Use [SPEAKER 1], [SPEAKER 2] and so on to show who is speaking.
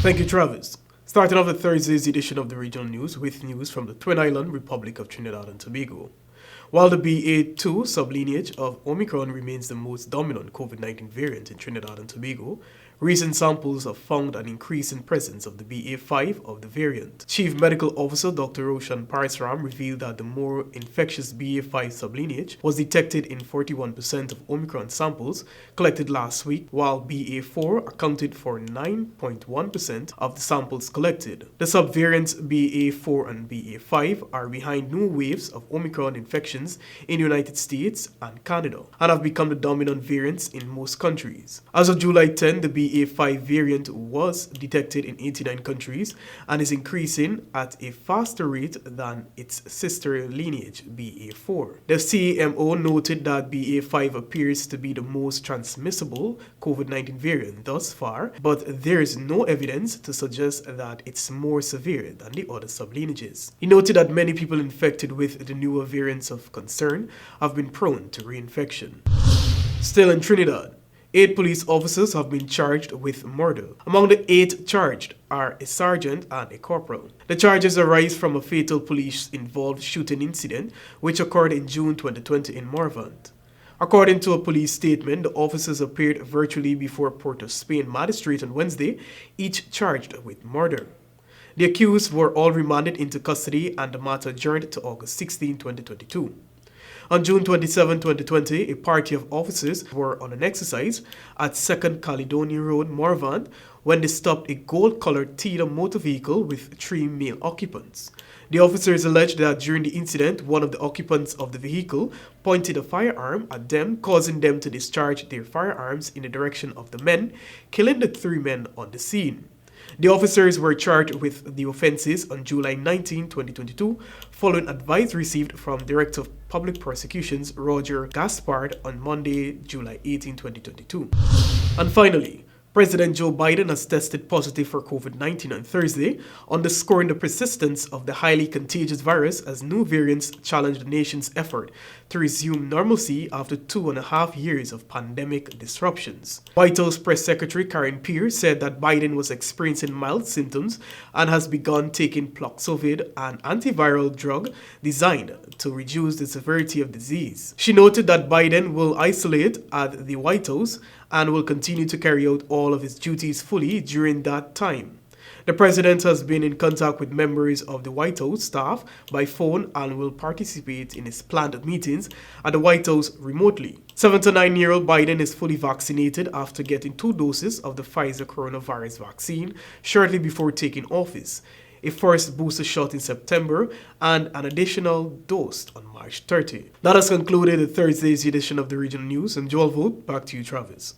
[SPEAKER 1] Thank you, Travis. Starting off the Thursday's edition of the regional news with news from the Twin Island Republic of Trinidad and Tobago. While the BA2 sublineage of Omicron remains the most dominant COVID-19 variant in Trinidad and Tobago, recent samples have found an increase in presence of the BA5 of the variant. Chief Medical Officer Dr. Roshan Parisram revealed that the more infectious BA5 sublineage was detected in 41% of Omicron samples collected last week, while BA4 accounted for 9.1% of the samples collected. The subvariants BA4 and BA5 are behind new waves of Omicron infections in the United States and Canada and have become the dominant variants in most countries. As of July 10, the BA5 variant was detected in 89 countries and is increasing at a faster rate than its sister lineage BA4. The CAMO noted that BA5 appears to be the most transmissible COVID-19 variant thus far, but there is no evidence to suggest that it's more severe than the other sublineages. He noted that many people infected with the newer variants of concern have been prone to reinfection. Still in Trinidad, 8 police officers have been charged with murder. Among the 8 charged are a sergeant and a corporal. The charges arise from a fatal police-involved shooting incident which occurred in June 2020 in Morvant. According to a police statement, the officers appeared virtually before Port of Spain magistrate on Wednesday, each charged with murder. The accused were all remanded into custody and the matter adjourned to August 16, 2022. On June 27, 2020, a party of officers were on an exercise at 2nd Caledonia Road, Morvant, when they stopped a gold-colored Tida motor vehicle with 3 male occupants. The officers alleged that during the incident, one of the occupants of the vehicle pointed a firearm at them, causing them to discharge their firearms in the direction of the men, killing the 3 men on the scene. The officers were charged with the offenses on July 19, 2022, following advice received from Director of Public Prosecutions Roger Gaspard on Monday, July 18, 2022. And finally, President Joe Biden has tested positive for COVID-19 on Thursday, underscoring the persistence of the highly contagious virus as new variants challenge the nation's effort to resume normalcy after 2.5 years of pandemic disruptions. White House Press Secretary Karen Pierce said that Biden was experiencing mild symptoms and has begun taking Paxlovid, an antiviral drug designed to reduce the severity of disease. She noted that Biden will isolate at the White House and will continue to carry out all of his duties fully during that time. The president has been in contact with members of the White House staff by phone and will participate in his planned meetings at the White House remotely. 79-year-old Biden is fully vaccinated after getting 2 doses of the Pfizer coronavirus vaccine shortly before taking office, a first booster shot in September, and an additional dose on March 30. That has concluded the Thursday's edition of the Regional News. I'm Joel Vogt. Back to you, Travis.